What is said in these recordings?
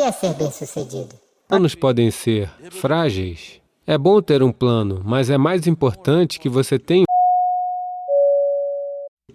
é ser bem-sucedido? Planos podem ser frágeis. É bom ter um plano, mas é mais importante que você tenha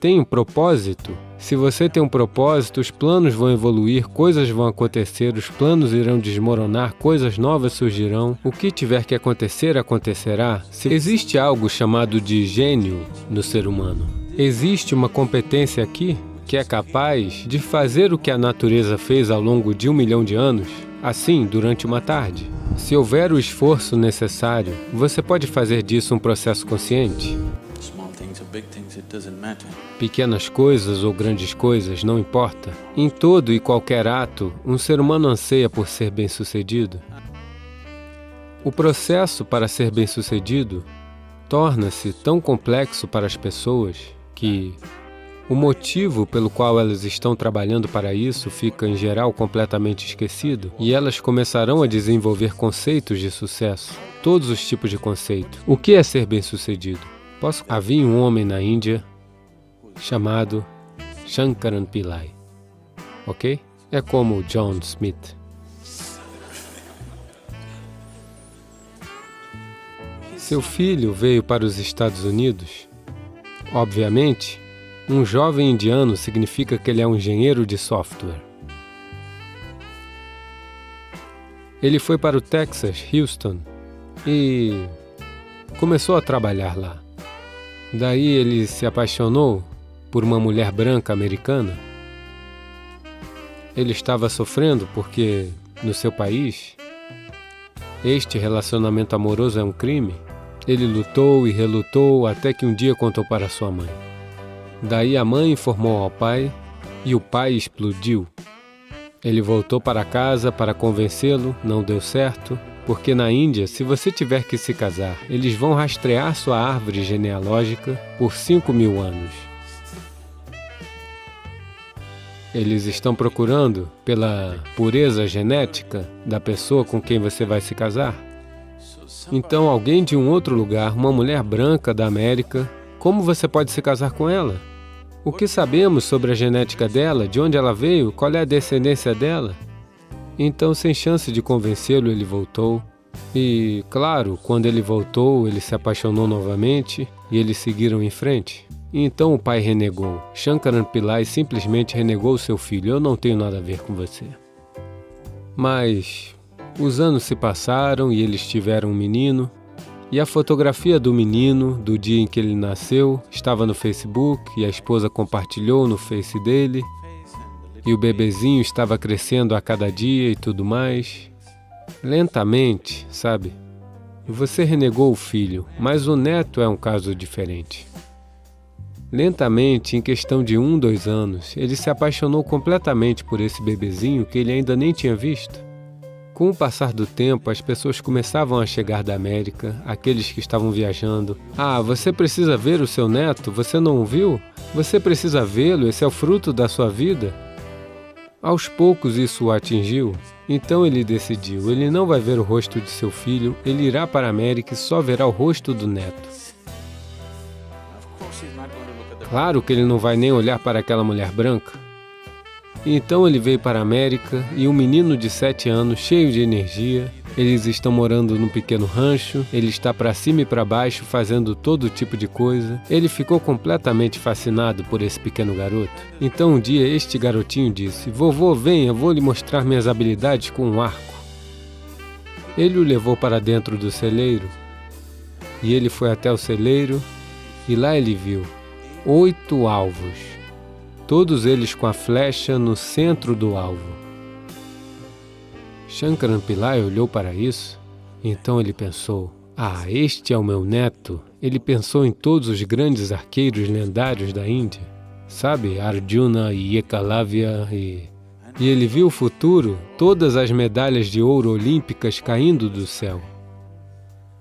um propósito. Se você tem um propósito, os planos vão evoluir, coisas vão acontecer, os planos irão desmoronar, coisas novas surgirão. O que tiver que acontecer, acontecerá. Se existe algo chamado de gênio no ser humano, existe uma competência aqui que é capaz de fazer o que a natureza fez ao longo de 1 milhão de anos, assim, durante uma tarde. Se houver o esforço necessário, você pode fazer disso um processo consciente. Pequenas coisas ou grandes coisas, não importa. Em todo e qualquer ato, um ser humano anseia por ser bem-sucedido. O processo para ser bem-sucedido torna-se tão complexo para as pessoas que o motivo pelo qual elas estão trabalhando para isso fica, em geral, completamente esquecido, e elas começarão a desenvolver conceitos de sucesso, todos os tipos de conceito. O que é ser bem-sucedido? Havia um homem na Índia chamado Shankaran Pillai, ok? É como John Smith. Seu filho veio para os Estados Unidos. Obviamente, um jovem indiano significa que ele é um engenheiro de software. Ele foi para o Texas, Houston, e começou a trabalhar lá. Daí ele se apaixonou por uma mulher branca americana. Ele estava sofrendo porque, no seu país, este relacionamento amoroso é um crime. Ele lutou e relutou até que um dia contou para sua mãe. Daí a mãe informou ao pai e o pai explodiu. Ele voltou para casa para convencê-lo, não deu certo, porque na Índia, se você tiver que se casar, eles vão rastrear sua árvore genealógica por 5.000 anos. Eles estão procurando pela pureza genética da pessoa com quem você vai se casar. Então, alguém de um outro lugar, uma mulher branca da América, como você pode se casar com ela? O que sabemos sobre a genética dela, de onde ela veio, qual é a descendência dela? Então, sem chance de convencê-lo, ele voltou. E, claro, quando ele voltou, ele se apaixonou novamente e eles seguiram em frente. E então o pai renegou. Shankaran Pillai simplesmente renegou seu filho. Eu não tenho nada a ver com você. Mas os anos se passaram e eles tiveram um menino. E a fotografia do menino, do dia em que ele nasceu, estava no Facebook e a esposa compartilhou no Face dele. E o bebezinho estava crescendo a cada dia e tudo mais. Lentamente, sabe? Você renegou o filho, mas o neto é um caso diferente. Lentamente, em questão de 1, 2 anos, ele se apaixonou completamente por esse bebezinho que ele ainda nem tinha visto. Com o passar do tempo, as pessoas começavam a chegar da América, aqueles que estavam viajando. Ah, você precisa ver o seu neto? Você não o viu? Você precisa vê-lo, esse é o fruto da sua vida. Aos poucos isso o atingiu, então ele decidiu, ele não vai ver o rosto de seu filho, ele irá para a América e só verá o rosto do neto. Claro que ele não vai nem olhar para aquela mulher branca. Então ele veio para a América e um menino de 7 anos, cheio de energia, eles estão morando num pequeno rancho, ele está para cima e para baixo fazendo todo tipo de coisa. Ele ficou completamente fascinado por esse pequeno garoto. Então um dia este garotinho disse, vovô, venha, vou lhe mostrar minhas habilidades com um arco. Ele o levou para dentro do celeiro e ele foi até o celeiro e lá ele viu 8 alvos, todos eles com a flecha no centro do alvo. Shankaran Pillai olhou para isso, então ele pensou, este é o meu neto. Ele pensou em todos os grandes arqueiros lendários da Índia, sabe, Arjuna e Ekalavya e ele viu o futuro, todas as medalhas de ouro olímpicas caindo do céu.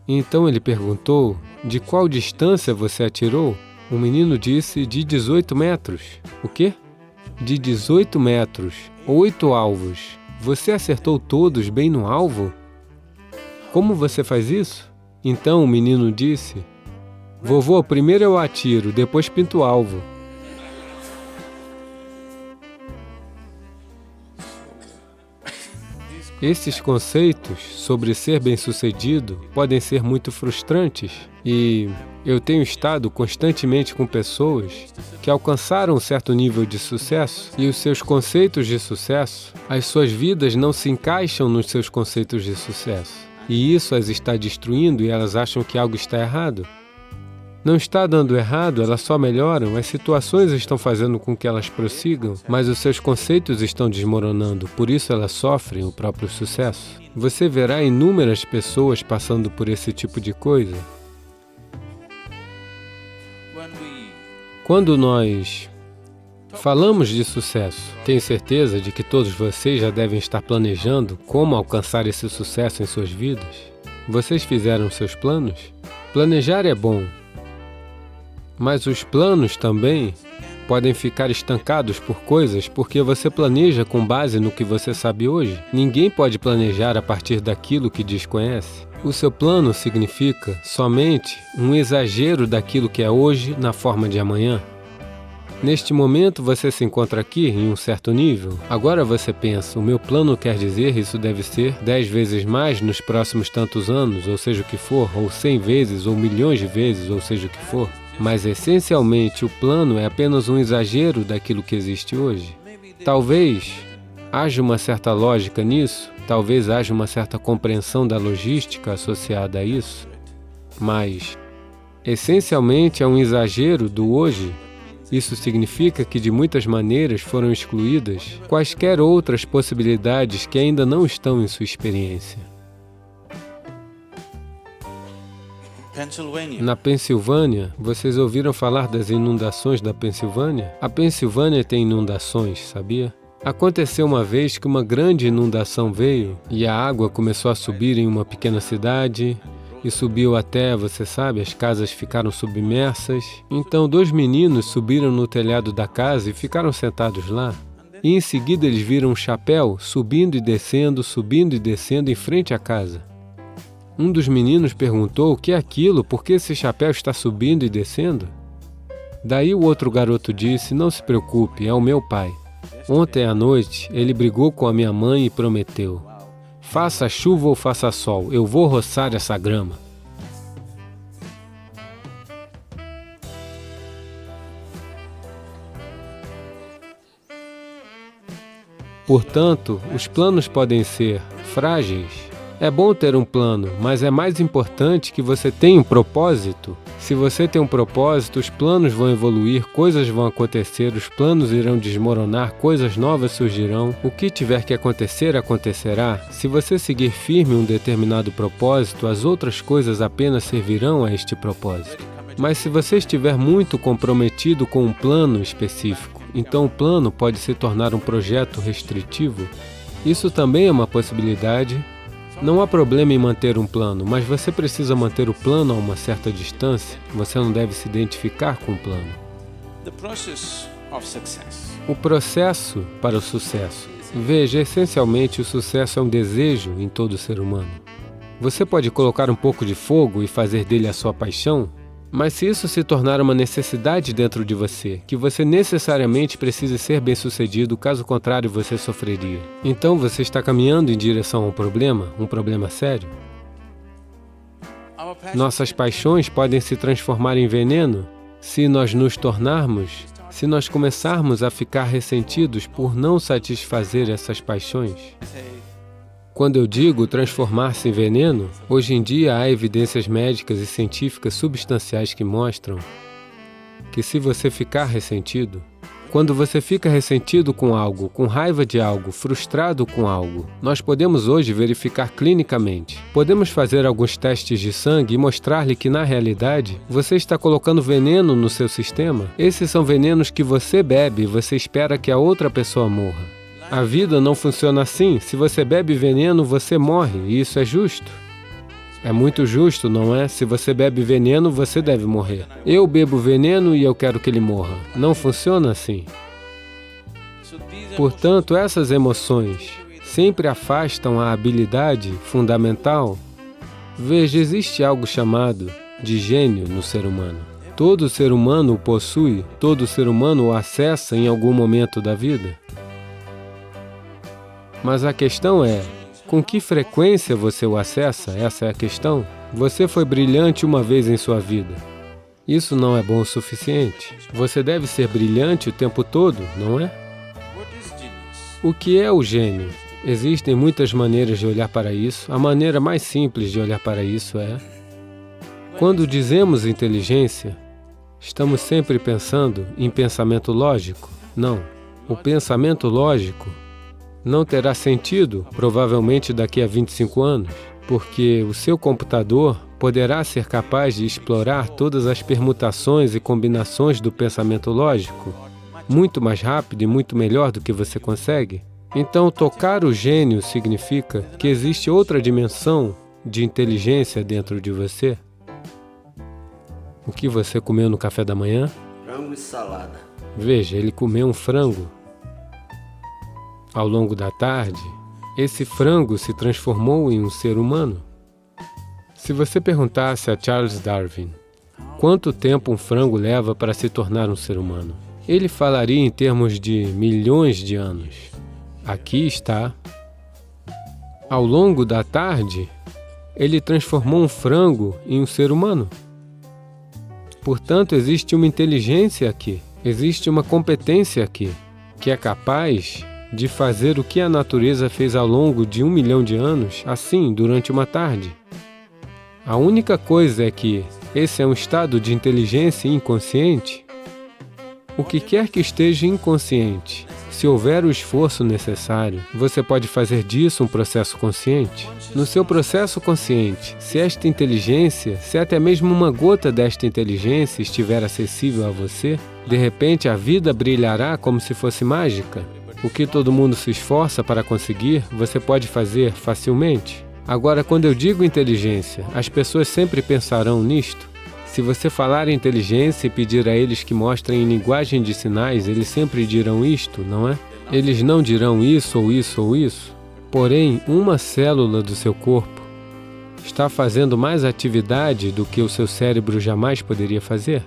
Então ele perguntou, de qual distância você atirou? O menino disse, de 18 metros. O quê? De 18 metros, 8 alvos. Você acertou todos bem no alvo? Como você faz isso? Então o menino disse, vovô, primeiro eu atiro, depois pinto o alvo. Esses conceitos sobre ser bem-sucedido podem ser muito frustrantes e eu tenho estado constantemente com pessoas que alcançaram um certo nível de sucesso e os seus conceitos de sucesso, as suas vidas não se encaixam nos seus conceitos de sucesso. E isso as está destruindo e elas acham que algo está errado. Não está dando errado, elas só melhoram, as situações estão fazendo com que elas prossigam, mas os seus conceitos estão desmoronando, por isso elas sofrem o próprio sucesso. Você verá inúmeras pessoas passando por esse tipo de coisa. Quando nós falamos de sucesso, tenho certeza de que todos vocês já devem estar planejando como alcançar esse sucesso em suas vidas. Vocês fizeram seus planos? Planejar é bom. Mas os planos também podem ficar estancados por coisas porque você planeja com base no que você sabe hoje. Ninguém pode planejar a partir daquilo que desconhece. O seu plano significa somente um exagero daquilo que é hoje na forma de amanhã. Neste momento você se encontra aqui em um certo nível. Agora você pensa, o meu plano quer dizer isso deve ser 10 vezes mais nos próximos tantos anos, ou seja o que for, ou 100 vezes, ou milhões de vezes, ou seja o que for. Mas, essencialmente, o plano é apenas um exagero daquilo que existe hoje. Talvez haja uma certa lógica nisso, talvez haja uma certa compreensão da logística associada a isso, mas, essencialmente, é um exagero do hoje. Isso significa que, de muitas maneiras, foram excluídas quaisquer outras possibilidades que ainda não estão em sua experiência. Na Pensilvânia, vocês ouviram falar das inundações da Pensilvânia? A Pensilvânia tem inundações, sabia? Aconteceu uma vez que uma grande inundação veio e a água começou a subir em uma pequena cidade e subiu até, você sabe, as casas ficaram submersas. Então 2 meninos subiram no telhado da casa e ficaram sentados lá. E em seguida eles viram um chapéu subindo e descendo em frente à casa. Um dos meninos perguntou o que é aquilo, por que esse chapéu está subindo e descendo? Daí o outro garoto disse, não se preocupe, é o meu pai. Ontem à noite, ele brigou com a minha mãe e prometeu, faça chuva ou faça sol, eu vou roçar essa grama. Portanto, os planos podem ser frágeis. É bom ter um plano, mas é mais importante que você tenha um propósito. Se você tem um propósito, os planos vão evoluir, coisas vão acontecer, os planos irão desmoronar, coisas novas surgirão. O que tiver que acontecer, acontecerá. Se você seguir firme um determinado propósito, as outras coisas apenas servirão a este propósito. Mas se você estiver muito comprometido com um plano específico, então o plano pode se tornar um projeto restritivo. Isso também é uma possibilidade. Não há problema em manter um plano, mas você precisa manter o plano a uma certa distância. Você não deve se identificar com o plano. O processo para o sucesso. Veja, essencialmente o sucesso é um desejo em todo ser humano. Você pode colocar um pouco de fogo e fazer dele a sua paixão, mas se isso se tornar uma necessidade dentro de você, que você necessariamente precisa ser bem-sucedido, caso contrário você sofreria. Então você está caminhando em direção a um problema sério. Nossas paixões podem se transformar em veneno se nós começarmos a ficar ressentidos por não satisfazer essas paixões. Quando eu digo transformar-se em veneno, hoje em dia há evidências médicas e científicas substanciais que mostram que se você ficar ressentido, quando você fica ressentido com algo, com raiva de algo, frustrado com algo, nós podemos hoje verificar clinicamente. Podemos fazer alguns testes de sangue e mostrar-lhe que, na realidade, você está colocando veneno no seu sistema. Esses são venenos que você bebe e você espera que a outra pessoa morra. A vida não funciona assim. Se você bebe veneno, você morre, e isso é justo. É muito justo, não é? Se você bebe veneno, você deve morrer. Eu bebo veneno e eu quero que ele morra. Não funciona assim. Portanto, essas emoções sempre afastam a habilidade fundamental. Veja, existe algo chamado de gênio no ser humano. Todo ser humano o possui, todo ser humano o acessa em algum momento da vida. Mas a questão é, Com que frequência você o acessa? Essa é a questão. Você foi brilhante uma vez em sua vida. Isso não é bom o suficiente. Você deve ser brilhante o tempo todo, não é? O que é o gênio? Existem muitas maneiras de olhar para isso. A maneira mais simples de olhar para isso é: quando dizemos inteligência, estamos sempre pensando em pensamento lógico? Não. O pensamento lógico não terá sentido, provavelmente daqui a 25 anos, porque o seu computador poderá ser capaz de explorar todas as permutações e combinações do pensamento lógico muito mais rápido e muito melhor do que você consegue. Então, tocar o gênio significa que existe outra dimensão de inteligência dentro de você. O que você comeu no café da manhã? Frango e salada. Veja, ele comeu um frango. Ao longo da tarde, esse frango se transformou em um ser humano. Se você perguntasse a Charles Darwin quanto tempo um frango leva para se tornar um ser humano, ele falaria em termos de milhões de anos. Aqui está. Ao longo da tarde, ele transformou um frango em um ser humano. Portanto, existe uma inteligência aqui, existe uma competência aqui, que é capaz de fazer o que a natureza fez ao longo de 1 milhão de anos, assim, durante uma tarde. A única coisa é que esse é um estado de inteligência inconsciente. O que quer que esteja inconsciente, se houver o esforço necessário, você pode fazer disso um processo consciente. No seu processo consciente, se esta inteligência, se até mesmo uma gota desta inteligência estiver acessível a você, de repente a vida brilhará como se fosse mágica. O que todo mundo se esforça para conseguir, você pode fazer facilmente. Agora, quando eu digo inteligência, as pessoas sempre pensarão nisto. Se você falar em inteligência e pedir a eles que mostrem em linguagem de sinais, eles sempre dirão isto, não é? Eles não dirão isso ou isso ou isso. Porém, uma célula do seu corpo está fazendo mais atividade do que o seu cérebro jamais poderia fazer.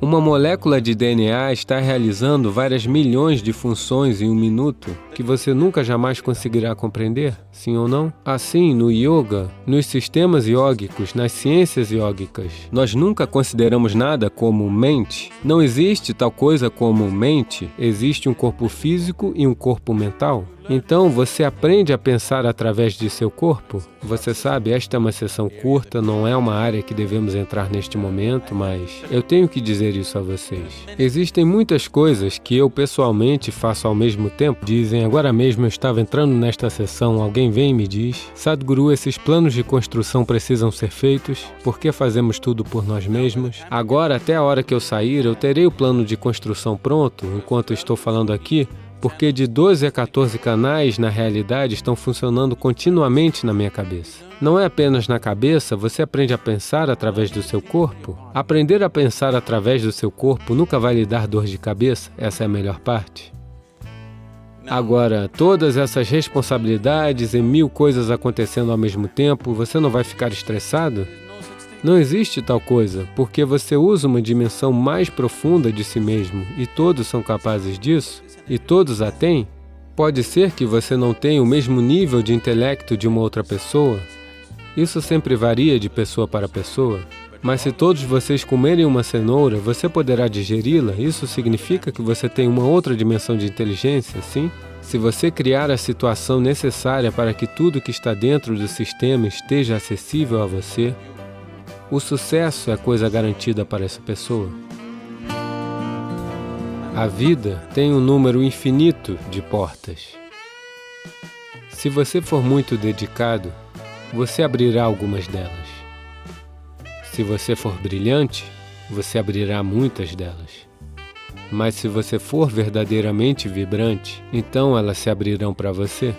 Uma molécula de DNA está realizando várias milhões de funções em um minuto que você nunca jamais conseguirá compreender, sim ou não? Assim, no yoga, nos sistemas iógicos, nas ciências iógicas, nós nunca consideramos nada como mente. Não existe tal coisa como mente, existe um corpo físico e um corpo mental. Então, você aprende a pensar através de seu corpo. Você sabe, esta é uma sessão curta, não é uma área que devemos entrar neste momento, mas eu tenho que dizer isso a vocês. Existem muitas coisas que eu pessoalmente faço ao mesmo tempo. Dizem, agora mesmo eu estava entrando nesta sessão, alguém vem e me diz: Sadhguru, esses planos de construção precisam ser feitos, por que fazemos tudo por nós mesmos? Agora, até a hora que eu sair, eu terei o plano de construção pronto, enquanto estou falando aqui, porque de 12 a 14 canais, na realidade, estão funcionando continuamente na minha cabeça. Não é apenas na cabeça, você aprende a pensar através do seu corpo. Aprender a pensar através do seu corpo nunca vai lhe dar dor de cabeça, essa é a melhor parte. Agora, todas essas responsabilidades e 1000 coisas acontecendo ao mesmo tempo, você não vai ficar estressado? Não existe tal coisa, porque você usa uma dimensão mais profunda de si mesmo, e todos são capazes disso, e todos a têm. Pode ser que você não tenha o mesmo nível de intelecto de uma outra pessoa. Isso sempre varia de pessoa para pessoa. Mas se todos vocês comerem uma cenoura, você poderá digeri-la. Isso significa que você tem uma outra dimensão de inteligência, sim? Se você criar a situação necessária para que tudo que está dentro do sistema esteja acessível a você, o sucesso é coisa garantida para essa pessoa. A vida tem um número infinito de portas. Se você for muito dedicado, você abrirá algumas delas. Se você for brilhante, você abrirá muitas delas. Mas se você for verdadeiramente vibrante, então elas se abrirão para você.